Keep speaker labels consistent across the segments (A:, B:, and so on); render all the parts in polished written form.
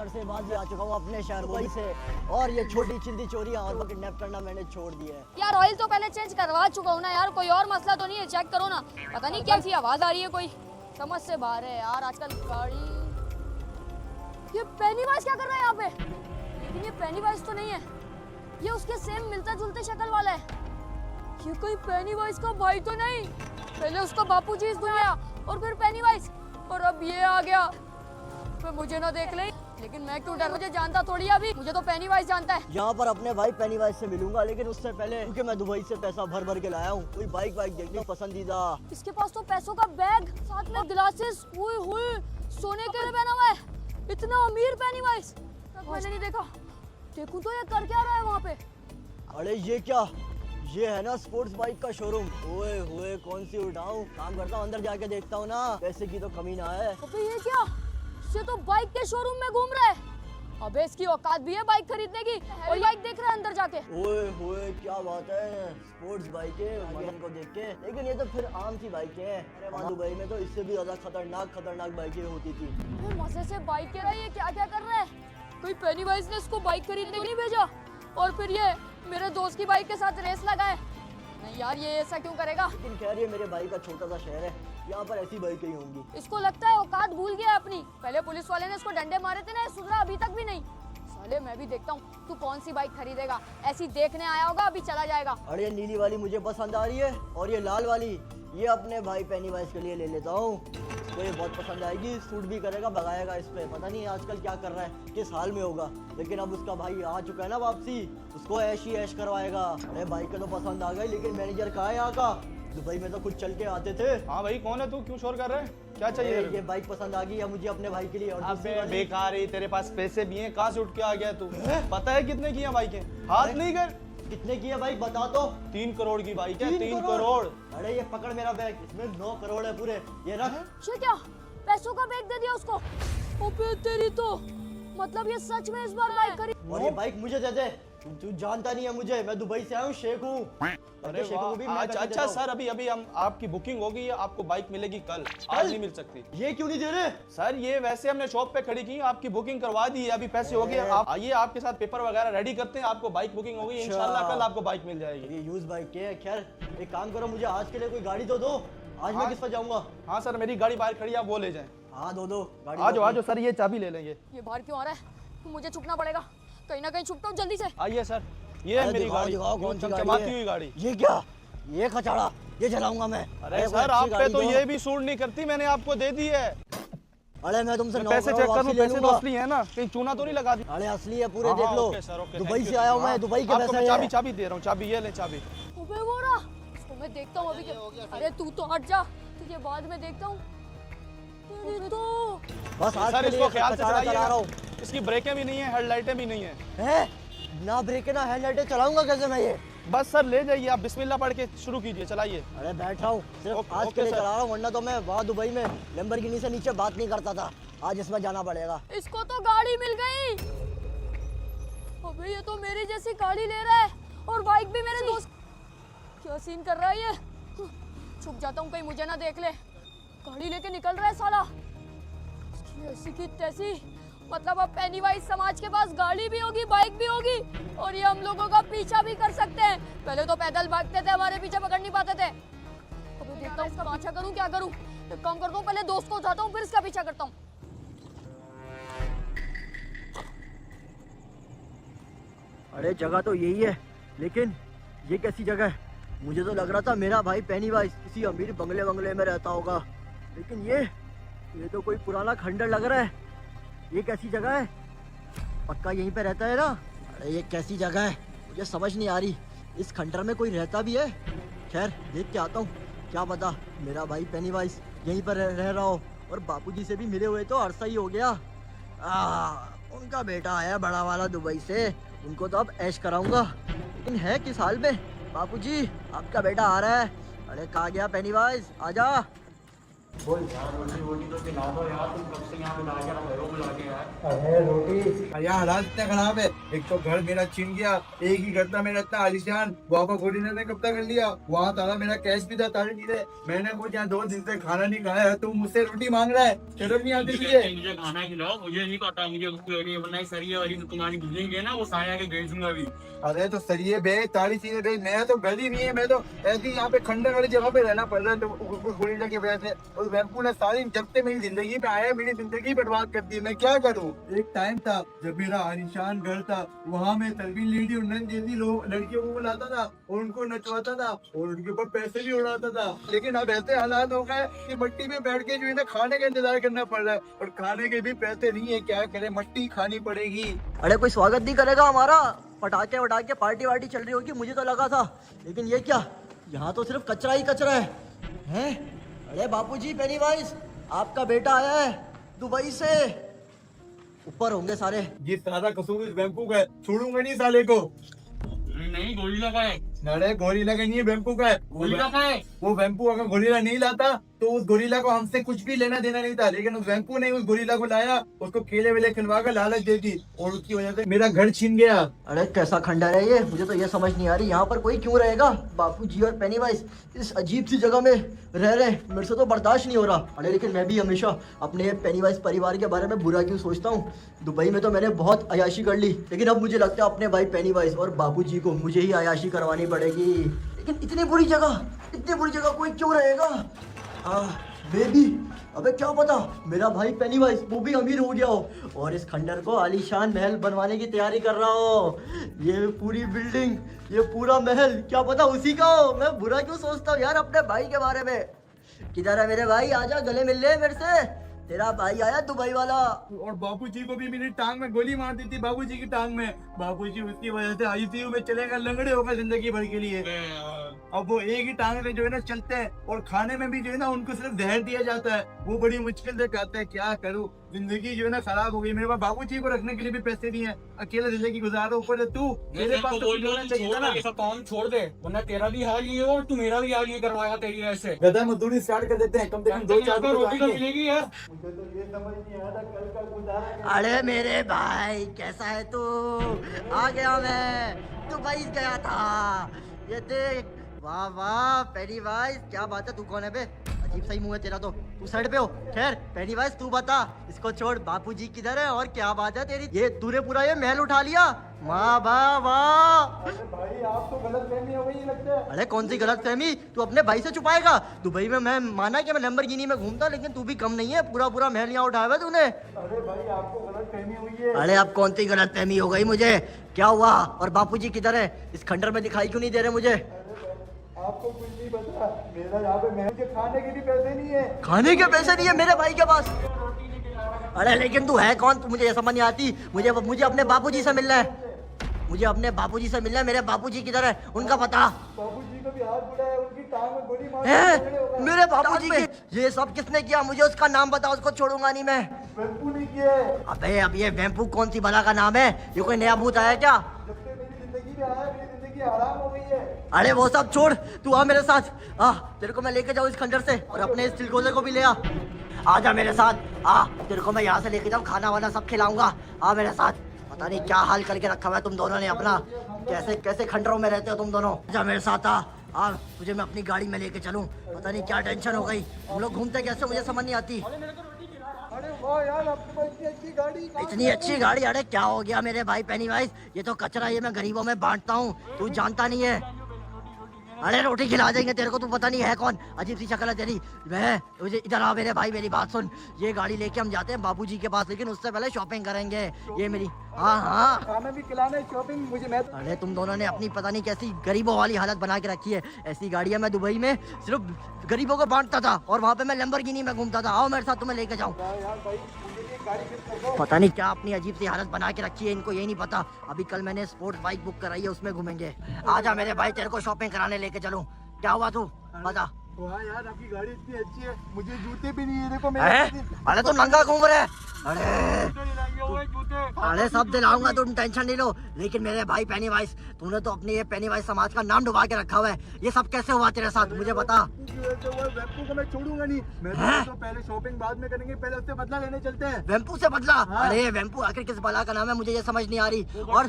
A: शहर से बाजी आ चुका हूँ अपने शहर वही से, और ये छोटी चिल्दी चोरियां और किडनैप करना मैंने छोड़ दिया है।
B: यार ऑयल तो पहले चेंज करवा चुका हूँ ना यार, कोई और मसला तो नहीं है? चेक करो ना, पता नहीं क्या सी आवाज आ रही है, कोई समझ से बाहर है यार आजकल गाड़ी। ये पेनीवाइज क्या कर रहा है यहाँ पे? लेकिन ये पेनीवाइज तो नहीं है, ये उसके सेम मिलता जुलते शक्ल वाला है। ये कोई पेनीवाइज का भाई तो नहीं? पहले उसका बापूजी इस दुनिया और फिर पेनीवाइज, और अब ये आ गया। तो मुझे ना देख ले, लेकिन मैं क्यों डर, मुझे जानता थोड़ी अभी, मुझे तो पेनीवाइज जानता है।
A: यहाँ पर अपने भाई पेनीवाइज से मिलूंगा, लेकिन उससे पहले क्योंकि मैं दुबई से पैसा भर भर के लाया हूँ, कोई बाइक देखनी पसंदीदा।
B: इसके पास तो पैसों का बैग, साथ में ग्लासेस, हुई सोने के लिए पहना हुआ है। इतना अमीर पेनीवाइज मैंने नहीं देखा। देखूं तो ये कर क्या रहा है वहाँ पे?
A: अरे ये क्या, ये है ना स्पोर्ट्स बाइक का शोरूम। ओए होए कौन सी उठाऊं, काम करता हूँ अंदर जाके देखता हूँ ना, पैसे की तो कमी ना है।
B: अबे ये क्या, ये तो बाइक के शोरूम में घूम रहा है। अबे इसकी औकात भी है बाइक खरीदने की, और बाइक देख रहा है अंदर जाके।
A: ओए होए क्या बात है, स्पोर्ट्स बाइकें मगन को देख के। लेकिन ये तो फिर आम सी बाइकें हैं, अरे वहाँ दुबई में तो इससे भी ज्यादा खतरनाक बाइकें होती थी।
B: मजे से बाइक के रहा है, ये क्या क्या कर रहा है? कोई पेनीवाइज ने इसको बाइक खरीदने नहीं भेजा, और फिर ये मेरे दोस्त की बाइक के साथ रेस लगाए। नहीं यार, ये ऐसा क्यों करेगा?
A: लेकिन खैर ये मेरे भाई का छोटा सा शहर है, यहाँ पर ऐसी बाइकें ही होंगी।
B: इसको लगता है औकात भूल गया है अपनी। पहले पुलिस वाले ने इसको डंडे मारे थे ना, ये सुधरा अभी तक भी नहीं। साले मैं भी देखता हूँ तू कौन सी बाइक खरीदेगा। ऐसी देखने आया होगा, अभी चला जाएगा।
A: अरे ये नीली वाली मुझे पसंद आ रही है, और ये लाल वाली ये अपने भाई पेनीवाइज के लिए ले लेता हूँ। इसको ये बहुत पसंद आएगी, सूट भी करेगा, भगाएगा इस पे। पता नहीं आजकल क्या कर रहा है, किस हाल में होगा, लेकिन अब उसका भाई आ चुका है ना वापसी, उसको ऐश ही ऐश करवाएगा। अरे बाइक का तो पसंद आ गई, लेकिन मैनेजर कहाँ है यहाँ का? दुबई में तो कुछ चल के आते थे।
C: हाँ भाई, कौन है तू, क्यों शोर कर रहा है, क्या चाहिए?
A: ये बाइक पसंद आ गई है मुझे अपने भाई के लिए। और
C: अबे बेकार ही, तेरे पास पैसे भी हैं, कहाँ से उठ के आ गया तू? पता है कितने की है बाइकें? हाथ नहीं कर।
A: कितने की है बाइक बता तो।
C: 3 करोड़ की बाइक है, 3 करोड़।
A: अरे ये पकड़ मेरा बैग, इसमें 9 करोड़ है पूरे, ये रख।
B: ये क्या, पैसों का बैग दे दिया उसको? अबे तेरी तो, मतलब ये सच में इस बार बाइक खरीद।
A: और ये बाइक मुझे दे दे, तू जानता नहीं है मुझे, मैं दुबई से आया हूँ, शेख हूँ।
C: अरे अच्छा सर, अभी हम आपकी बुकिंग हो गई है, आपको बाइक मिलेगी कल, आज नहीं मिल सकती।
A: ये क्यों नहीं दे रहे?
C: सर ये वैसे हमने शॉप पे खड़ी की, आपकी बुकिंग करवा दी है, अभी पैसे हो गए। आप आइए, आपके साथ पेपर वगैरह रेडी करते हैं, आपको बाइक बुकिंग हो गई, इंशाल्लाह कल आपको बाइक मिल जाएगी।
A: ये यूज बाइक के है। खैर एक काम करो, मुझे आज के लिए कोई गाड़ी तो दो, आज मैं किस पर जाऊंगा?
C: हाँ सर, मेरी गाड़ी बाहर खड़ी है, आप वो ले जाएं।
A: हाँ दो गाड़ी।
C: आ जाओ सर, ये चाबी ले लेंगे।
B: ये बाहर क्यों आ रहा है? मुझे छुपना पड़ेगा, कहीं ना कहीं छुपता हूँ, जल्दी से।
C: आइए सर, ये है मेरी गाड़ी,
A: कौन सी
C: चमचमाती हुई गाड़ी।
A: ये क्या, ये कचड़ा, ये चलाऊंगा मैं।
C: अरे सर, आप पे तो ये भी सूट नहीं करती, मैंने आपको दे दी है।
A: अरे मैं तुमसे
C: पैसे चेक कर लूं, पैसे तो असली है ना, कहीं चूना तो नहीं लगा दी?
A: अरे असली है पूरे, देख लो।
C: ओके सर, ओके,
A: दुबई से आया हूँ मैं, दुबई के पैसे हैं।
C: चाबी दे रहा हूँ, चाबी ये ले चाबी।
B: अबे वो रहा, इसको मैं देखता हूँ अभी। अरे तू तो हट जा, तुझे बाद में देखता हूँ। तो
A: बस आज
C: सर
A: के लिए
C: इसको ख्याल से
A: कचड़ा चला रहा हूँ।
C: चलाइए, इसकी ब्रेकें भी नहीं है, हेडलाइटें भी नहीं है।
A: हैं? ना ब्रेक ना हेडलाइटें, चलाऊंगा कैसे मैं ये?
C: बस सर ले जाइए, आप बिस्मिल्लाह पढ़ के शुरू कीजिए, चलाइए।
A: अरे बैठा हूँ, सिर्फ
C: ओके,
A: आज
C: ओके
A: के लिए
C: सर।
A: चला रहा हूँ, वरना तो मैं वहाँ दुबई में लैम्बोर्गिनी से नीचे बात नहीं करता था। आज इसमें जाना पड़ेगा।
B: इसको तो गाड़ी मिल गई। अबे ये तो मेरी जैसी गाड़ी ले रहा है, और बाइक भी मेरे दोस्त। क्या सीन कर रहा है ये? छुप जाता हूँ, कहीं मुझे ना देख ले। गाड़ी लेके निकल रहा है साला, ऐसी की तैसी। मतलब अब पेनीवाइज समाज के पास गाड़ी भी होगी, बाइक भी होगी, और ये हम लोगों का पीछा भी कर सकते हैं। पहले तो पैदल भागते थे, हमारे पीछे पकड़ नहीं पाते थे। अब देखता हूँ इसका पीछा करूँ, क्या करूँ। एक काम करता हूँ, पहले दोस्त को उठाता हूँ, फिर इसका पीछा करता हूँ।
A: अरे जगह तो यही है, लेकिन ये कैसी जगह है? मुझे तो लग रहा था मेरा भाई पेनीवाइज किसी अमीर बंगले में रहता होगा, लेकिन ये तो कोई पुराना खंडर लग रहा है। ये कैसी जगह है? पक्का यहीं पे रहता है ना? अरे ये कैसी जगह है, मुझे समझ नहीं आ रही। इस खंडर में कोई रहता भी है? खैर देख के आता हूँ, क्या पता मेरा भाई पेनीवाइज यहीं पर रह रहा हो। और बापूजी से भी मिले हुए तो अरसा ही हो गया। उनका बेटा आया बड़ा वाला दुबई से, उनको तो अब ऐश कराऊंगा। लेकिन है किस हाल में? बापूजी आपका बेटा आ रहा है। अरे कहाँ गया पेनीवाइज, आजा।
D: अरे रोटी यार हालात इतने खराब है। एक तो घर मेरा छीन गया, एक ही घर था मेरा इतना आलिशान, वहाँ पर गोली ने कब्जा कर लिया। वहाँ तारा मेरा कैश भी था, सारी चीजें। मैंने कुछ यहाँ 2 दिन से खाना नहीं खाया है, तू मुझसे रोटी मांग रहा है, शर्म नहीं आती तुझे?
E: मुझे खाना खिलाओ, मुझे नहीं पता, मुझे वरना सरिया वाली तो तुम्हारी बिल्डिंग है ना, वो साया के भेज दूंगा अभी।
D: अरे तो सरिये बेच, सारी चीजें बेच, मैं तो घर ही नहीं है। मैं तो ऐसी यहाँ पे खंडर वाली जगह पे रहना पड़ रहा है, तो गोली की वजह से उस वैम्पू ने सारी जब से मेरी जिंदगी पे आया, मेरी जिंदगी बर्बाद कर दी। मैं क्या करूँ? एक टाइम था जब मेरा आलिशान घर था, वहाँ मैं तलबीन लेडी उन्नन जैसी लोग लड़कियों को बुलाता था और उनको नचवाता था और उनके ऊपर पैसे भी उड़ाता था। लेकिन अब ऐसे हालात हो गए कि मिट्टी में बैठ के जो है ना खाने का इंतजार करना पड़ रहा है, और खाने के भी पैसे नहीं है। क्या करे, मट्टी खानी पड़ेगी।
A: अरे कोई स्वागत नहीं करेगा हमारा? पटाखे वटाखे पार्टी वार्टी चल रही होगी, मुझे तो लगा था। लेकिन ये क्या, यहाँ तो सिर्फ कचरा ही कचरा है। हैं? अरे बापूजी, पेनीवाइज, आपका बेटा आया है दुबई से। ऊपर होंगे सारे।
D: ये सारा कसूर इस वैम्पू का है, छोड़ूंगा नहीं साले को।
E: नहीं, गोलीला का है।
D: अरे गोरिल्ला का नहीं है, वैम्पू का है।
E: गोलीला का है।
D: वो वैम्पू अगर गोरिल्ला नहीं लाता तो उस गोरिल्ला को हमसे कुछ भी लेना देना नहीं था, लेकिन उस वैम्पू ने उस गोरिल्ला को लाया, उसको केले वेले खिलवा कर लालच दे दी और उसकी वजह से मेरा घर छीन गया।
A: अरे कैसा खंडर है ये, मुझे तो ये समझ नहीं आ रही। यहाँ पर कोई क्यों रहेगा? बापूजी और पेनीवाइज इस अजीब सी जगह में रह रहे, मेरे से तो बर्दाश्त नहीं हो रहा। अरे लेकिन मैं भी हमेशा अपने पेनीवाइज परिवार के बारे में बुरा क्यों सोचता हूँ? दुबई में तो मैंने बहुत अयाशी कर ली, लेकिन अब मुझे लगता है अपने भाई पेनीवाइज और बापूजी को मुझे ही अयाशी करवानी पड़ेगी। लेकिन इतनी बुरी जगह कोई क्यों रहेगा? बेबी, अबे क्या पता मेरा भाई पेनीवाइज वो भी अमीर हो गया हो और इस खंडर को आलीशान महल बनवाने की तैयारी कर रहा हो। ये पूरी बिल्डिंग, ये पूरा महल क्या पता उसी का हो। मैं बुरा क्यों सोचता हूँ यार अपने भाई के बारे में। किधर है मेरे भाई? आजा, गले मिल ले मेरे से। तेरा भाई आया दुबई वाला।
D: और बापूजी को भी मेरी टांग में गोली मार दी थी, बाबूजी की टांग में। बाबूजी उसकी वजह से आईसीयू में चलेगा, लंगड़े होगा जिंदगी भर के लिए। अब वो एक ही टांग में जो है ना चलते हैं, और खाने में भी जो है ना उनको सिर्फ जहर दिया जाता है, वो बड़ी मुश्किल से खाते हैं। क्या करूँ, जिंदगी जो है ना खराब हो गई। मेरे पास बाबूजी को रखने के लिए भी पैसे नहीं है, अकेला जिंदगी गुजारो। ऊपर से तू, मेरे पास तो कुछ होना चाहिए था ना।
E: ऐसा काम छोड़ दे, वरना तेरा भी हाल ये और तू मेरा भी हाल ये करवाएगा तेरी वजह से।
D: गधा मजदूरी स्टार्ट कर देते हैं, कम से कम 2-4
E: रोटी तो मिलेगी यार।
D: मुझे तो ये समझ नहीं आ रहा कल का गुजारा।
A: अरे मेरे भाई कैसा है तू? आ गया मैं, दुबई गया था। ये देख, वाह वाह पेनीवाइज, क्या बात है। तू कौन है बे? अजीब सही मुंह है तेरा तो। तू साइड पे हो। खैर पेनीवाइज तू बता, इसको छोड़, बापूजी किधर है और क्या बात है तेरी? ये तूने पूरा ये महल उठा लिया? वाह वाह वाह।
D: अरे भाई, आप तो गलत फहमी हो गई लगता है।
A: अरे कौन सी गलत फहमी? तू अपने भाई से छुपाएगा? दुबई में मैं माना कि मैं लैम्बोर्गिनी में घूमता, लेकिन तू भी कम नहीं है। पूरा महल यहाँ उठाया हुआ तूने।
D: अरे भाई, आपको गलत फहमी हुई है।
A: अरे अब कौन सी गलत फहमी हो गई मुझे? क्या हुआ? और बापूजी किधर है? इस खंडर में दिखाई क्यों नहीं दे रहे मुझे?
D: आपको कुछ नहीं पता, मेरा यहाँ पे महल के खाने के भी पैसे नहीं है।
A: खाने के पैसे नहीं है मेरे भाई के पास? अरे लेकिन तू है कौन? तू, मुझे ये समझ नहीं आती। मुझे अपने बापूजी से मिलना है। मुझे अपने बापूजी से मिलना है। मेरे बापूजी किधर है, उनका पता?
D: बाबूजी को भी हाथ बुला है, उनकी टांग में गोली मार
A: है? मेरे बापूजी के ये सब किसने किया? मुझे उसका नाम बता, उसको छोड़ूंगा नहीं मैं।
D: वैम्पू ने किया है।
A: अबे अब ये वैम्पू कौन सी बला का नाम है? ये कोई नया भूत आया क्या?
D: जब से मेरी जिंदगी में आया, मेरी जिंदगी हराम हो गई है।
A: अरे वो सब छोड़, तू आ मेरे साथ। तेरे को मैं लेके जाऊँ इस खंडर से, और अपने इस चिलगोजे को भी ले आ। आजा मेरे साथ, तेरे को मैं यहाँ से लेके जाऊँ, खाना वाना सब खिलाऊंगा। आ मेरे साथ। पता नहीं क्या हाल करके रखा हुआ है तुम दोनों ने अपना। कैसे कैसे खंडरों में रहते हो तुम दोनों। जा मेरे साथ, आ तुझे मैं अपनी गाड़ी में लेके चलूँ। पता नहीं क्या टेंशन हो गई। हम लोग घूमते कैसे मुझे समझ नहीं आती।
D: अरे वाह यार, आपके पास इतनी अच्छी गाड़ी।
A: इतनी अच्छी गाड़ी? अरे क्या हो गया मेरे भाई पेनीवाइज, ये तो कचरा, ये मैं गरीबों में बांटता हूँ, तू जानता नहीं है। अरे रोटी खिला देंगे तेरे को, तू पता नहीं है कौन। अजीब सी शक्ल है तेरी। मैं तुझे, इधर आ मेरे भाई, मेरी बात सुन। ये गाड़ी लेके हम जाते हैं बाबूजी के पास, लेकिन उससे पहले शॉपिंग करेंगे। ये मेरी, हाँ
D: खाना भी खिलाना, शॉपिंग मुझे। मैं
A: अरे तुम दोनों ने अपनी पता नहीं कैसी गरीबों वाली हालत बना के रखी है। ऐसी गाड़ियाँ मैं दुबई में सिर्फ गरीबों को बांटता था, और वहाँ पे मैं लैम्बोर्गिनी में घूमता था। आओ मेरे साथ, तुम्हें लेके जाऊँ।
D: यार भाई, मुझे ये गाड़ी किस तरह
A: पता नहीं क्या अपनी अजीब सी हालत बना के रखी है, इनको यही नहीं पता। अभी कल मैंने स्पोर्ट्स बाइक बुक कराई है, उसमें घूमेंगे। आजा मेरे भाई, तेरे को शॉपिंग कराने लेके चलूं। क्या हुआ तू बता।
D: वाह यार, आपकी गाड़ी इतनी अच्छी है, मुझे जूते भी नहीं है। देखो
A: अरे तो नंगा घूम रहे। अरे अरे सब दिलाऊंगा, तुम टेंशन नहीं लो। लेकिन मेरे भाई पेनीवाइज, तूने तो अपनी ये पेनीवाइज समाज का नाम डुबा के रखा हुआ है। ये सब कैसे हुआ तेरे साथ, मुझे बता।
D: वेम्पू को मैं छोड़ूंगा नहीं। मैं
A: हैं?
D: तो पहले शॉपिंग बाद में करेंगे, पहले उससे बदला लेने चलते हैं।
A: वेम्पू से बदला?
D: हाँ।
A: अरे वेम्पू आखिर किस बला का नाम है, मुझे ये समझ नहीं आ रही। और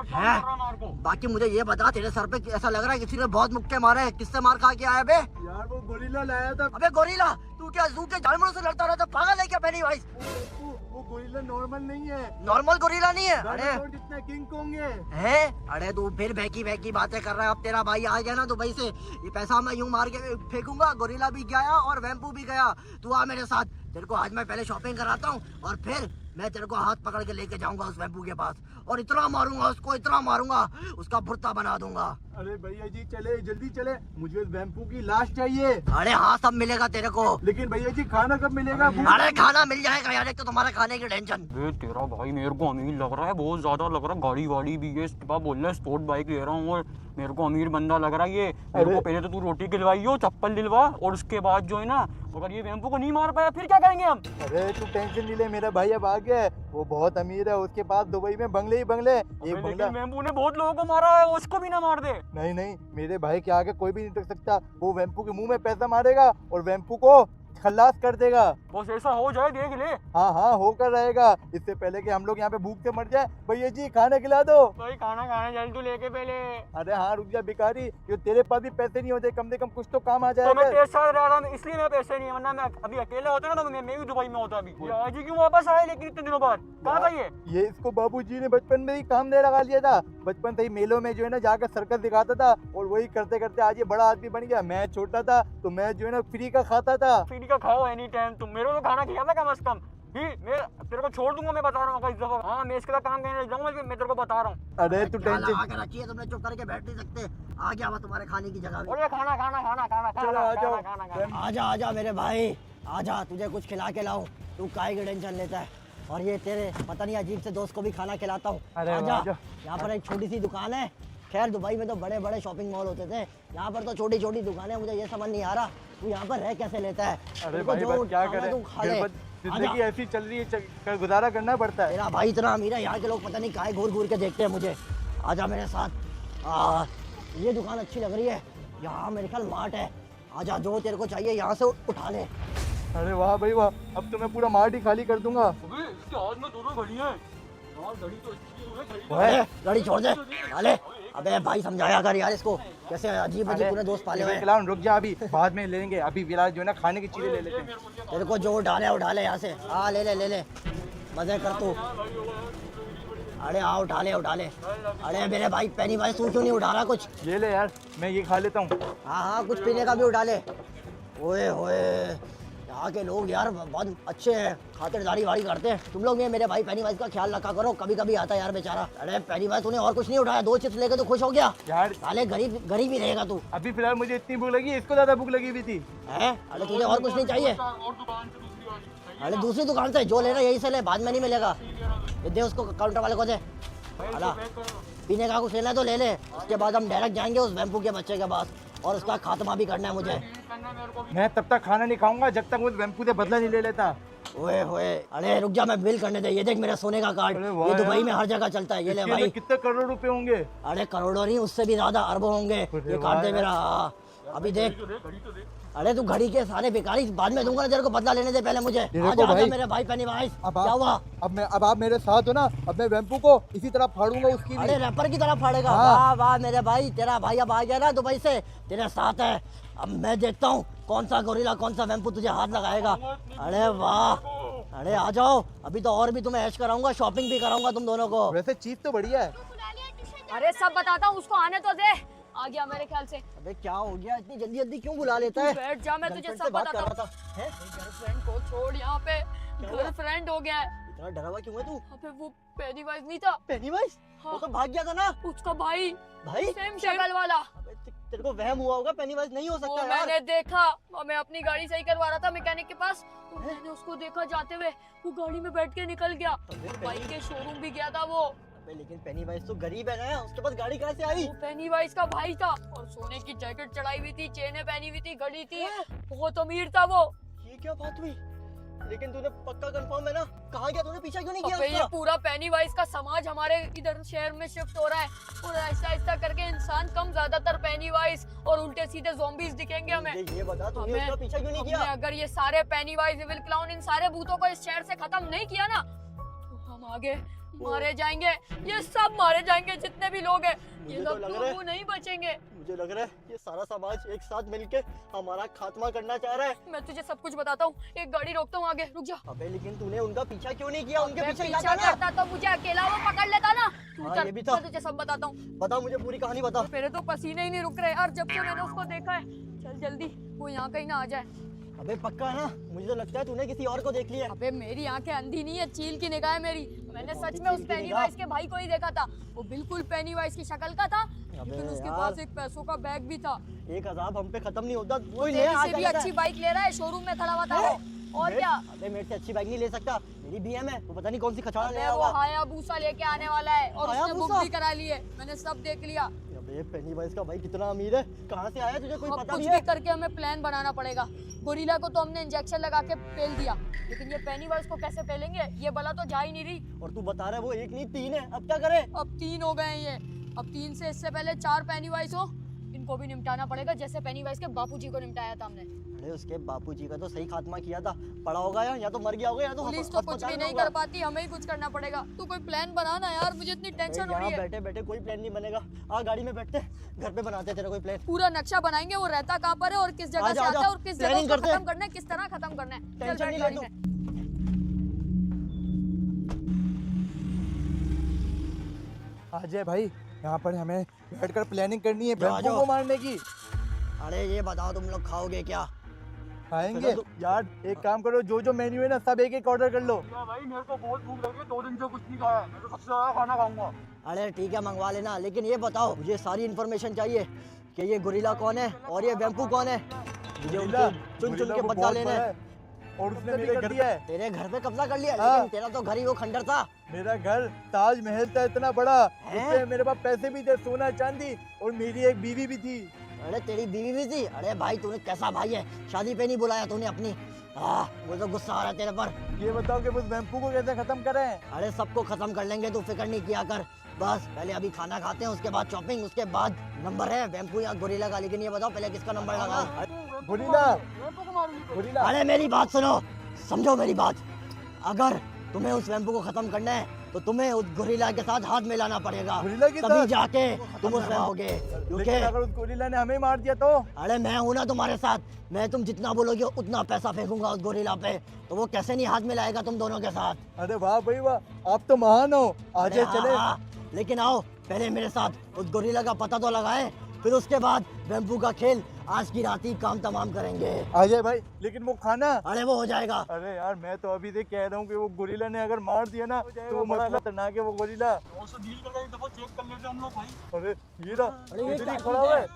A: हैं? बाकी मुझे ये बता, तेरे सर पे ऐसा लग रहा है किसी ने बहुत मुक्के मारे हैं। किससे मार खा के आया बे?
D: यार वो गोरिल्ला लाया था।
A: अबे गोरिल्ला, तू क्या जू के जानवरों से लड़ता रहता, पागल है क्या पेनीवाइज?
D: वो गोरिल्ला नॉर्मल नहीं है,
A: नॉर्मल गोरिल्ला नहीं है। अरे
D: डायनासोर जितना किंग कोंग है।
A: है, अरे तू फिर बहकी बहकी बातें कर रहा है। अब तेरा भाई आ गया ना दुबई से, ये पैसा मैं यूं मार के फेंकूंगा। गोरिल्ला भी गया और वेम्पू भी गया। तू आ मेरे साथ, तेरे को आज मैं पहले शॉपिंग कराता हूँ और फिर मैं तेरे को हाथ पकड़ के लेके जाऊंगा उस वेम्पू के पास और इतना मारूंगा उसको, इतना मारूंगा उसका भुर्ता बना दूंगा।
D: अरे भैया जी चले, जल्दी चले, मुझे उस वेम्पू की लाश चाहिए।
A: अरे हाँ, सब मिलेगा तेरे को।
D: लेकिन भैया जी खाना कब मिलेगा?
A: अरे खाना मिल जाएगा यार, एक तो तुम्हारे खाने की टेंशन।
F: बे तेरा भाई मेरे को अमीर लग रहा है, बहुत ज्यादा लग रहा है। गाड़ी वाड़ी भी है इसके पास, बोल रहा है स्पोर्ट बाइक ले रहा हूँ और मेरे को अमीर बंदा लग रहा है ये। मेरे को पहले तो तू रोटी खिलवाई हो, चप्पल दिलवा, और उसके बाद जो है ना, अगर ये वेम्पू को नहीं मार पाया फिर क्या करेंगे हम?
D: अरे तू टेंशन नहीं ले, मेरा भाई अब आ गया है, वो बहुत अमीर है, उसके पास दुबई में बंगले ही बंगले। एक बंगला।
F: लेकिन वेम्पू ने बहुत लोगों को मारा है, उसको भी ना मार दे।
D: नहीं नहीं, मेरे भाई के आगे कोई भी नहीं टक सकता। वो वेम्पू के मुंह में पैसा मारेगा और वेम्पू को खल्लास कर देगा।
F: बस ऐसा हो जाए, देख ले।
D: हाँ हाँ, होकर रहेगा। इससे पहले कि हम लोग यहाँ पे भूख से मर जाए, भैया जी खाना खिला दो।
F: भाई खाना खाने चल तू लेके पहले।
D: अरे हाँ रुक जा भिखारी, ये तेरे पास भी पैसे नहीं होते, कम से कम कुछ तो काम आ
F: तो मैं
D: जाएगा।
F: तेरे साथ रह रहा हूँ इसलिए मेरे पैसे नहीं है, वरना मैं अभी अकेले होता ना तो मैं भी दुबई में होता। अभी आज ही क्यों वापस आए लेकिन इतने दिनों बाद? कहाँ था ये
D: इसको बाबूजी ने बचपन में ही काम दे लगा लिया था। बचपन से ही मेलों में जो है ना जाकर सर्कस दिखाता था और वही करते करते आज ये बड़ा आदमी बन गया। मैं छोटा था तो मैं जो है ना फ्री का खाता था।
F: फ्री का खाओ एनी टाइम, तुम मेरे को खाना खिलाता कम से कम। मैं तेरे को छोड़ दूंगा, मैं बता रहा हूँ इस दफा। हाँ मैं इसके साथ काम करने लग जाऊंगा, मैं तेरे को बता रहा हूँ।
D: अरे तू
A: क्या
D: टेंशन
A: लगा के रखी है तुमने, चुप करके बैठ नहीं सकते। आ गया हुआ तुम्हारे खाने की जगह
F: और ये खाना खाना खाना खाना
D: चलो आ जाओ।
F: खाना।
A: आजा आजा मेरे भाई, आजा, तुझे कुछ खिला के लाऊं। तू काहे की टेंशन लेता है? और ये तेरे पता नहीं अजीब से दोस्त को भी खाना खिलाता हूँ।
D: अरे
A: आजा,
D: आजा।
A: यहाँ पर एक छोटी सी दुकान है। खैर दुबई में तो बड़े बड़े शॉपिंग मॉल होते थे, यहाँ पर तो छोटी छोटी दुकानें। मुझे ये समझ नहीं आ रहा तू यहाँ पर रह कैसे लेता है।
D: अरे
A: तेरे को
D: भाई
A: जो
D: बस क्या
A: खाना
D: करें,
A: तू खा ले।
D: जिंदगी ऐसी चल रही है, गुजारा करना पड़ता है।
A: तेरा भाई इतना अमीर है, यहाँ के लोग पता नहीं काहे घूर घूर के देखते हैं मुझे। आजा मेरे साथ। ये दुकान अच्छी लग रही है, यहाँ मेरे ख्याल मार्ट है। आजा, जो तेरे को चाहिए यहाँ से उठा ले।
D: अरे वाह भाई वाह, अब तो मैं पूरा मार्ट ही खाली कर दूंगा।
F: इसके हाथ में दोनों घड़ी है यार, घड़ी तो
A: गाड़ी छोड़ दे साले। अबे भाई समझाया कर यार इसको, कैसे अजीब अजीब पूरे दोस्त पाले हुए हैं।
D: क्लाउन रुक जा, अभी बाद में ले लेंगे, अभी फिलहाल जो है ना खाने की चीजें ले लेते हैं।
A: तेरे को जो उठा ले यहाँ से। हाँ ले ले मजे कर तू। अरे हाँ उठा ले। अरे मेरे भाई पेनीवाइज तू क्यों नहीं उठा रहा कुछ?
D: ये ले यार, मैं ये खा लेता हूँ।
A: हाँ कुछ पीने का भी उठा ले। ओए होए, यहाँ के लोग यार बहुत अच्छे हैं, खातिरदारी वाड़ी करते हैं। तुम लोग भी मेरे भाई पेनीवाइज का ख्याल रखा करो, कभी कभी आता है यार बेचारा। अरे पेनीवाइज तूने और कुछ नहीं उठाया, 2 चिप्स लेके तो खुश हो गया
D: यार
A: साले। गरीब ही रहेगा तू।
D: अभी फिलहाल मुझे इतनी भूख लगी, इसको ज्यादा भूख लगी हुई थी।
A: हैं? अरे तुझे और कुछ नहीं चाहिए?
E: और दुकान से दूसरी वाली
A: अरे दूसरी दुकान से जो लेना यही से ले, बाद में नहीं मिलेगा। ये दे उसको, काउंटर वाले को दे। अला पीने का कुछ लेना है तो ले ले, उसके बाद हम डायरेक्ट जाएंगे उस वेम्पू के बच्चे के पास और उसका खात्मा भी करना है मुझे।
D: मैं तब तक खाना नहीं खाऊंगा जब तक वो वेम्पू से बदला नहीं ले लेता।
A: ओए होए, अरे रुक जा, मैं बिल करने दे। ये देख मेरा सोने का कार्ड,
D: अरे वाह
A: ये दुबई
D: यार।
A: में हर जगह चलता है। ये ले
D: इसके
A: भाई।
D: अंदर कितने करोड़ रुपए होंगे?
A: अरे करोड़ों नहीं, उससे भी ज्यादा अरबों होंगे।
D: अरे
A: ये
D: वाह
A: कार्ड दे
D: यार।
A: मेरा। अभी देख। अरे तू घड़ी के सारे भिखारी, बाद में दूंगा ना तेरे को, बदला लेने दे पहले मुझे।
D: देखो
A: आजा
D: भाई।
A: मेरे भाई पेनीवाइज,
D: अब
A: क्या हुआ?
D: अब आप मेरे साथ हो ना, अब मैं वेम्पू को इसी तरह फाड़ूंगा उसकी भी।
A: अरे रैपर की तरह फाड़ेगा?
D: हाँ।
A: वाह वाह मेरे भाई, तेरा भाई अब आ गया ना दुबई से, तेरे साथ है। अब मैं देखता हूँ कौन सा गोरिल्ला कौन सा वेम्पू तुझे हाथ लगाएगा। अरे वाह, अरे आ जाओ, अभी तो और भी तुम्हें ऐश कराऊंगा, शॉपिंग भी कराऊंगा तुम दोनों को।
D: वैसे चीज तो बढ़िया है।
B: अरे सब बताता हूँ, उसको आने तो दे। आ गया मेरे ख्याल से।
A: अबे क्या हो गया, इतनी जल्दी जल्दी क्यों बुला लेता है?
B: बैठ जा, मैं तुझे
A: गर्लफ्रेंड
B: सब
A: से बात
B: बताता
A: कर रहा
B: हूँ।
A: था। हैं?
B: गर्लफ्रेंड को छोड़, यहाँ पे
A: हुआ?
B: गर्लफ्रेंड हो गया है।
A: इतना डरा हुआ क्यों है तू?
B: अबे वो पेनीवाइज नहीं था,
A: पेनीवाइज?
B: हाँ।
A: वो तो भाग गया था ना।
B: उसका भाई,
A: भाई
B: सेम शक्ल वाला।
A: अबे तेरे को वहम हुआ होगा, पेनीवाइज नहीं हो
B: वो
A: सकता यार।
B: मैंने देखा, और मैं अपनी गाड़ी सही करवा रहा था मैकेनिक के पास, तो मैंने उसको देखा जाते हुए, वो गाड़ी में बैठ के निकल गया। बाइक के शोरूम भी गया था वो।
A: अबे लेकिन पेनीवाइज तो गरीब है ना, उसके पास गाड़ी कहाँ से आई?
B: वो पेनीवाइज का भाई था, और सोने की जैकेट चढ़ाई हुई थी, चेनें पहनी हुई थी, घड़ी थी, बहुत अमीर था वो।
A: ये क्या बात हुई? लेकिन तूने पक्का कंफर्म है ना? कहाँ गया? तूने पीछा क्यों नहीं किया
B: अबे ये
A: उसका?
B: पूरा पेनीवाइज का समाज हमारे इधर शहर में शिफ्ट हो रहा है और ऐसा ऐसा करके इंसान कम ज्यादातर पेनीवाइज और उल्टे सीधे ज़ॉम्बीज दिखेंगे हमें।
A: ये बता तूने
B: हमें-
A: उसका पीछा क्यों नहीं किया?
B: हमने अगर ये सारे पेनीवाइज इविल क्लाउन इन सारे भूतों को इस शहर से खत्म नहीं किया ना तो हम आगे मारे जाएंगे। ये सब मारे जाएंगे जितने भी लोग हैं। ये
A: मुझे तो
B: लोग
A: लग रहा है-
B: नहीं बचेंगे।
A: मुझे लग रहा है ये सारा समाज एक साथ मिलके हमारा खात्मा करना चाह रहा है।
B: मैं तुझे सब कुछ बताता हूँ। एक गाड़ी रोकता हूँ आगे, रुक जा।
A: अबे लेकिन तूने उनका पीछा क्यों नहीं किया? उनके
B: मैं
A: पीछे
B: पीछा
A: जाता ना।
B: करता तो मुझे अकेला वो पकड़ लेता ना। तू
A: हाँ,
B: चल,
A: ये भी था।
B: मैं तुझे सब बताता हूँ।
A: बता मुझे पूरी कहानी बता।
B: मेरे तो पसीने ही नहीं रुक रहे यार जब से मैंने उसको देखा है। चल जल्दी, वो यहाँ कहीं ना आ जाए।
A: अबे पक्का है ना? मुझे तो लगता है तूने किसी और को देख लिया है।
B: अबे मेरी आंखें अंधी नहीं है, चील की निगाह है मेरी। मैंने
A: कौन
B: सच
A: सी
B: में उस
A: चील की
B: पेनीवाइज के भाई को ही देखा था। वो बिल्कुल पेनीवाइज की शक्ल का था,
A: अबे
B: लेकिन उसके
A: यार।
B: पास एक पैसों का बैग भी था।
A: एक अजाब हम पे खत्म नहीं होता।
B: वो
A: कोई
B: तेरे
A: नया आ
B: से भी
A: जाता है।
B: अच्छी बाइक ले रहा है, शोरूम में खड़ा हुआ था वो। और क्या?
A: अबे मेरे से अच्छी बाइक नहीं ले सकता। मेरी BM है। वो पता नहीं कौन सी खचाड़ा ले
B: अबे
A: आया
B: वो
A: होगा।
B: हायाबुसा लेके आने वाला है और उसने बुक
A: हायाबुसा?
B: भी करा ली है। मैंने सब देख लिया।
A: अबे पेनीवाइज का भाई कितना अमीर है। कहाँ से आया तुझे कोई
B: अब
A: पता
B: कुछ
A: भी
B: भी
A: है?
B: करके हमें प्लान बनाना पड़ेगा। गोरिल्ला को तो हमने इंजेक्शन लगा के पेल दिया, लेकिन ये पेनीवाइज को कैसे पेलेंगे? ये बला तो जा ही नहीं रही।
A: और तू बता रहा है वो एक नहीं 3 है। अब क्या करे?
B: अब 3 हो गए हैं ये। अब 3 से इससे पहले 4 पेनीवाइज हो, इनको भी निपटाना पड़ेगा जैसे पेनीवाइज के बापूजी को निपटाया था हमने।
A: अरे उसके बापूजी का तो सही खात्मा किया था। पड़ा होगा या तो मर गया होगा या तो
B: पुलिस तो कुछ
A: अस्पताल
B: भी
A: में
B: नहीं
A: होगा।
B: कर पाती, हमें ही कुछ करना पड़ेगा। तू कोई प्लान बना ना यार, मुझे इतनी टेंशन हो रही
A: यहाँ
B: है।
A: बैठे बैठे कोई प्लान नहीं बनेगा। आ गाड़ी में बैठते घर पे बनाते तेरा कोई प्लान।
B: पूरा नक्शा बनाएंगे, वो रहता कहाँ पर है और किस जगह
A: आजा,
B: से आता है
A: आजा।
B: और किस जगह
A: प्लानिंग
B: उसको
A: करते हैं।
B: खत्म करना है, किस तरह खत्म करना है। चल
A: टेंशन
B: बैठ
A: नहीं
B: गाड़ी
A: ले
B: में।
D: अजय भाई यहाँ पर हमें बैठकर प्लानिंग करनी है
A: जाओ,
D: बैंकों
A: जाओ।
D: को मारने की।
A: अरे ये बताओ तुम लोग खाओगे क्या?
D: खाएंगे
A: तो-
D: यार, एक काम करो, जो जो मेन्यू है ना सब एक एक ऑर्डर कर लो।
F: भाई मेरे को बहुत भूख लगी है, 2 दिन से कुछ नहीं खाया। मैं तो सबसे ज्यादा खाना खाऊंगा।
A: अरे ठीक है मंगवा लेना, लेकिन ये बताओ मुझे सारी इन्फॉर्मेशन चाहिए कि ये गोरिल्ला कौन है और ये वेम्पू कौन है। मुझे
D: गोरिल्ला-
A: उनसे चुन चुन
D: गोरिल्ला
A: के
D: को
A: बदला
D: बहुत
A: लेना
D: बड़ा
A: है।
D: है और उसने मेरे घर दिया है।
A: तेरे घर पे कब्जा कर लिया,
D: हाँ।
A: लेकिन तेरा तो घर ही वो खंडर था।
D: मेरा घर ताजमहल था इतना बड़ा।
A: हैं?
D: उसमें मेरे पास पैसे भी थे, सोना चांदी, और मेरी एक बीवी भी थी।
A: अरे तेरी बीवी भी थी? अरे भाई तूने कैसा भाई है, शादी पे नहीं बुलाया तूने अपनी। मुझे तो गुस्सा आ रहा है तेरे पर।
D: ये बताओ कि उस वैम्पू को कैसे खत्म करें?
A: अरे सबको खत्म कर लेंगे, तू फिक्र नहीं किया कर। बस पहले अभी खाना खाते हैं, उसके बाद शॉपिंग, उसके बाद नंबर है वेम्पू या गोरिल्ला का। लेकिन ये बताओ पहले किसका नंबर लगाओ।
D: Gorilla, gorilla.
A: अरे मेरी बात सुनो, समझो मेरी बात। अगर तुम्हें उस वेम्पू को खत्म करना है तो तुम्हें उस गोरिल्ला के साथ हाथ मिलाना पड़ेगा,
D: गोरिल्ला के
A: तभी
D: साथ?
A: जाके तुम उस वेम्पू के।
D: लेकिन
A: क्योंकि
D: अगर उस गोरिल्ला ने हमें मार दिया तो?
A: अरे मैं हूं ना तुम्हारे साथ। मैं तुम जितना बोलोगे उतना पैसा फेंकूंगा उस गोरिल्ला पे, तो वो कैसे नहीं हाथ मिलाएगा तुम दोनों के साथ।
D: अरे वाह भाई वाह, आप तो महान हो।
A: अरे
D: आजे
A: हाँ,
D: चले।
A: हाँ, लेकिन आओ पहले मेरे साथ उस गोरिल्ला का पता तो लगाए, फिर उसके बाद वेम्पू का खेल आज की रात ही काम तमाम करेंगे।
D: अजय भाई, लेकिन वो खाना।
A: अरे वो हो जाएगा।
D: अरे यार, मैं तो अभी से कह रहा हूँ कि वो गोरिल्ला ने अगर मार दिया ना तो बड़ा खतरनाक है वो गोरिल्ला।
F: उससे डील करके एक दफा चेक कर लेते हम लोग भाई।
D: अरे ये रहा,
A: अरे ये
D: इधर ही
A: क्या
D: खड़ा हुआ है।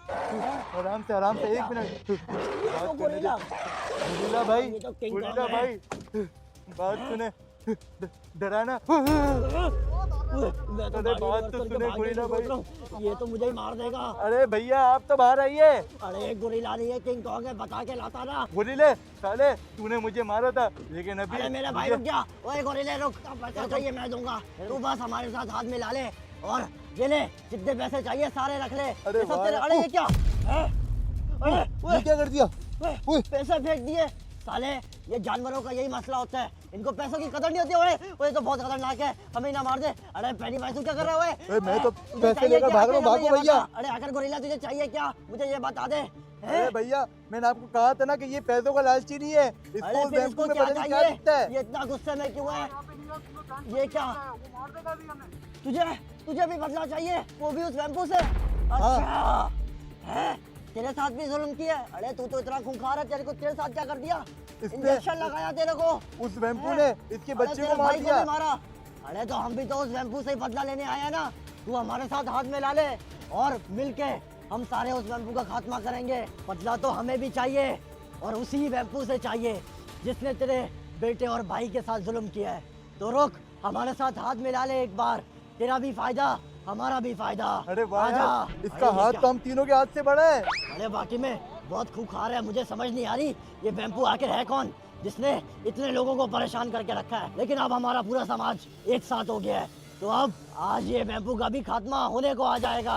D: आराम से आराम से, 1 मिनट बात करने दे।
A: गोरिल्ला।
D: गोरिल्ला भाई,
A: ये तो किंग
D: गोरिल्ला
A: कॉन्ग है।
D: भाई, बात सुने। डराना।
A: मैं तो
D: अरे
A: गाड़ी
D: बात
A: रिवर्स
D: तो
A: करके
D: सुने
A: भागने
D: गोरिल्ला
A: की सोच
D: भाई।
A: रहा हूँ। ये तो मुझे ही मार देगा।
D: अरे भैया, आप तो बाहर आइए।
A: अरे गोरिल्ला नहीं है, किंग कॉन्ग है, बता के लाता ना।
D: गोरिल्ले साले, तूने मुझे मारा था, लेकिन अभी
A: अरे मेरे भाई रुक जा। ओए गोरिल्ले रुक, पैसा चाहिए मैं दूंगा, तू बस हमारे साथ हाथ मिला ले और ये ले, जितने पैसे चाहिए सारे रख ले।
D: अरे
A: ये सब
D: वाह।
A: तेरे। अरे ये क्या है? अरे
D: ये क्या कर दिया? ओए,
A: पैसे फेंक दिए साले। ये जानवरों का यही मसला होता है, इनको पैसों की कदर नहीं होती। ओए तो बहुत खतरनाक है, हमें ना मार दे। अरे पहली भाई तू क्या कर रहा है?
D: अरे मैं तो
A: तुझे
D: पैसे
A: चाहिए
D: लेकर
A: क्या?
D: भाग रहा हूँ,
A: हमें
D: भागो
A: ये
D: भैया।
A: बता। अरे आखिर गोरिल्ला तुझे चाहिए क्या, मुझे ये बता दे।
D: अरे भैया, मैंने आपको कहा था ना कि ये पैसों का लालची नहीं है।
A: अरे
D: इसको
A: फिर
D: बैंकों
A: इसको
D: में
A: क्या
D: पता नहीं क्या
A: चाहिए?
D: दिखता है।
A: ये इतना गुस्से में क्यों है? ये क्या तुझे तुझे भी बदला चाहिए, वो भी उस वैम्पू से? अच्छा है, तेरे साथ भी जुल्म किया है? अरे तू तो इतना खूंखार है, तेरे को तेरे साथ क्या कर दिया?
D: इसने-
A: इंजेक्शन लगाया तेरे को?
D: उस वैम्पू ने इसके
A: अरे
D: बच्चे
A: तेरे
D: को मार
A: भाई को
D: दिया।
A: भी मारा। अरे तो हम भी तो उस वैम्पू से ही बदला लेने आए हैं ना। तू हमारे साथ हाथ मिला ले और मिलके हम सारे उस वैम्पू का खात्मा करेंगे। बदला तो हमें भी चाहिए और उसी वैम्पू से चाहिए जिसने तेरे बेटे और भाई के साथ जुल्म किया है। तो रुक, हमारे साथ हाथ मिला ले एक बार, तेरा भी फायदा हमारा भी फायदा।
D: अरे वाह
A: आजा।
D: यार, इसका
A: अरे ये
D: हाथ
A: क्या?
D: तो हम तीनों के हाथ से बड़ा है।
A: अरे बाकी में बहुत खूंखार है, मुझे समझ नहीं आ रही ये वैम्पू आखिर है कौन? जिसने इतने लोगों को परेशान करके रखा है, लेकिन अब हमारा पूरा समाज एक साथ हो गया है, तो अब आज ये बेम्पू का भी खात्मा होने को आ जाएगा।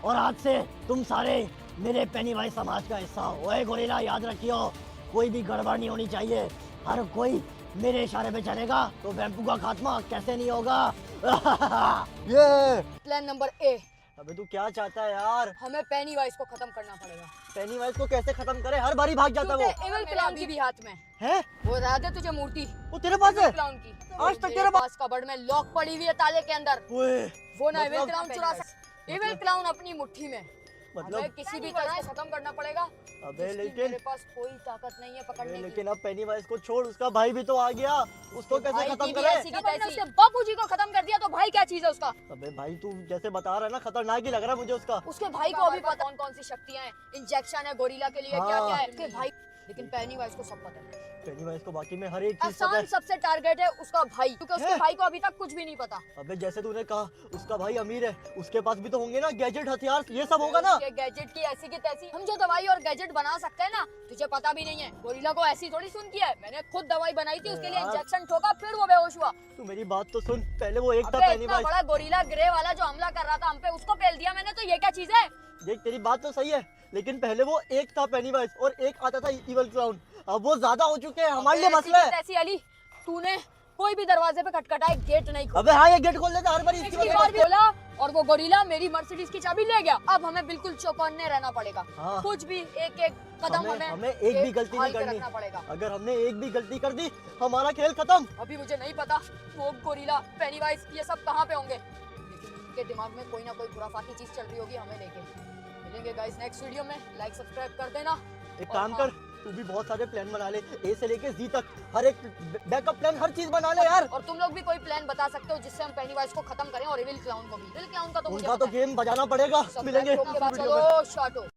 A: और आज से तुम सारे मेरे पेनीवाइज समाज का हिस्सा हो। ओए गोरिल्ला, याद रखियो, कोई भी गड़बड़ नहीं होनी चाहिए, हर कोई मेरे इशारे पे चलेगा तो बेम्पू का खात्मा कैसे नहीं होगा। ये
B: प्लान नंबर ए,
A: अबे तू क्या चाहता है यार?
B: हमें पेनीवाइज को खत्म करना पड़ेगा।
A: पेनीवाइज को कैसे खत्म करे? हर बारी भाग जाता है वो।
B: एविल क्लाउन की भी हाथ में
A: है,
B: वो याद है तुझे मूर्ति
A: वो तेरे पास है?
B: क्लाउन की
A: आज तक तेरे
B: पास कबर्ड में लॉक पड़ी हुई है ताले के अंदर।
A: ओए,
B: वो ना एविल
A: मतलब-
B: क्लाउन चुरा सकता। एविल क्लाउन अपनी मुट्ठी में,
A: मतलब-
B: हमें किसी भी तरह से खत्म करना पड़ेगा।
A: अबे
B: जिसकी
A: लेकिन
B: मेरे पास कोई ताकत नहीं है पकड़ने की।
A: लेकिन अब पेनीवाइज को छोड़, उसका भाई भी तो आ गया, उसको कैसे
B: भाई
A: खत्म
B: की भी
A: करे?
B: ऐसी की तैसी। उसके बापू जी को खत्म कर दिया तो भाई क्या चीज है उसका?
A: अबे भाई तू जैसे बता रहा है ना, खतरनाक ही लग रहा है मुझे उसका।
B: उसके भाई को अभी पता कौन कौन सी शक्तियां हैं, इंजेक्शन है गोरिल्ला के लिए, क्या क्या है उसके भाई। लेकिन पेनीवाइज को सब पता है।
A: पेनीवाइज को बाकी में हर एक चीज पता
B: आसान
A: है।
B: सबसे टारगेट है उसका भाई, क्योंकि उसके
A: है?
B: भाई को अभी तक कुछ भी नहीं पता।
A: अबे जैसे तूने कहा उसका भाई अमीर है, उसके पास भी तो होंगे ना गैजेट, हथियार, ये सब होगा ना?
B: उसके गैजेट की ऐसी की तैसी। हम जो दवाई और गैजेट बना सकते हैं ना, तुझे पता भी नहीं है। गोरिल्ला को ऐसी थोड़ी सुन की है, मैंने खुद दवाई बनाई थी, उसके लिए
A: यार।
B: इंजेक्शन ठोका, फिर वो बेहोश हुआ।
A: तू मेरी बात तो सुन, पहले वो एक था
B: अबे इतना
A: पेनीवाइज।
B: बड़ा गोरिल्ला ग्रे वाला जो हमला कर रहा था हम पे, उसको पेल दिया मैंने, तो ये क्या चीज है?
A: देख तेरी बात तो सही है, लेकिन पहले वो एक था पेनीवाइज और एक आता था इवल क्लाउन। अब वो ज्यादा हो चुके हैं, हमारे लिए
B: अबे
A: मसला
B: ऐसी की
A: है।
B: तैसी अली, तूने कोई भी दरवाजे पे खटखटाए, गेट नहीं खोला।
A: अबे हाँ, ये गेट खोल देता हर बार इसकी
B: पिछली
A: वजह
B: बार
A: से।
B: भी खोला और वो गोरिल्ला मेरी मर्सिडीज की चाबी ले गया। अब हमें बिल्कुल चौकन्ने रहना पड़ेगा।
A: हाँ।
B: कुछ भी एक एक कदम
A: हमें एक भी गलती नहीं
B: हाल के
A: करनी।
B: रखना पड़ेगा।
A: अगर हमने एक भी गलती कर दी, हमारा खेल खत्म।
B: अभी मुझे नहीं पता वो गोरिल्ला, पेनीवाइज, ये सब कहाँ पे होंगे, लेकिन उनके दिमाग में कोई ना कोई खुराफाती चीज चल रही होगी हमें लेके। मिलेंगे गाइस नेक्स्ट वीडियो में, लाइक सब्सक्राइब कर देना।
A: एक
B: और
A: काम
B: हाँ।
A: कर, तू भी बहुत सारे प्लान बना ले, ए से लेके जी तक, हर एक बैकअप प्लान, हर चीज बना ले यार।
B: और तुम लोग भी कोई प्लान बता सकते हो जिससे हम पेनीवाइज को खत्म करें, और एविल क्लाउन को भी। एविल क्लाउन का तो मुझे
A: उनका तो
B: पता है।
A: गेम बजाना पड़ेगा।
B: सब्सक्राइब
A: मिलेंगे
B: ठोक के बाद
A: वीडियो में।
B: चलो शॉट हो।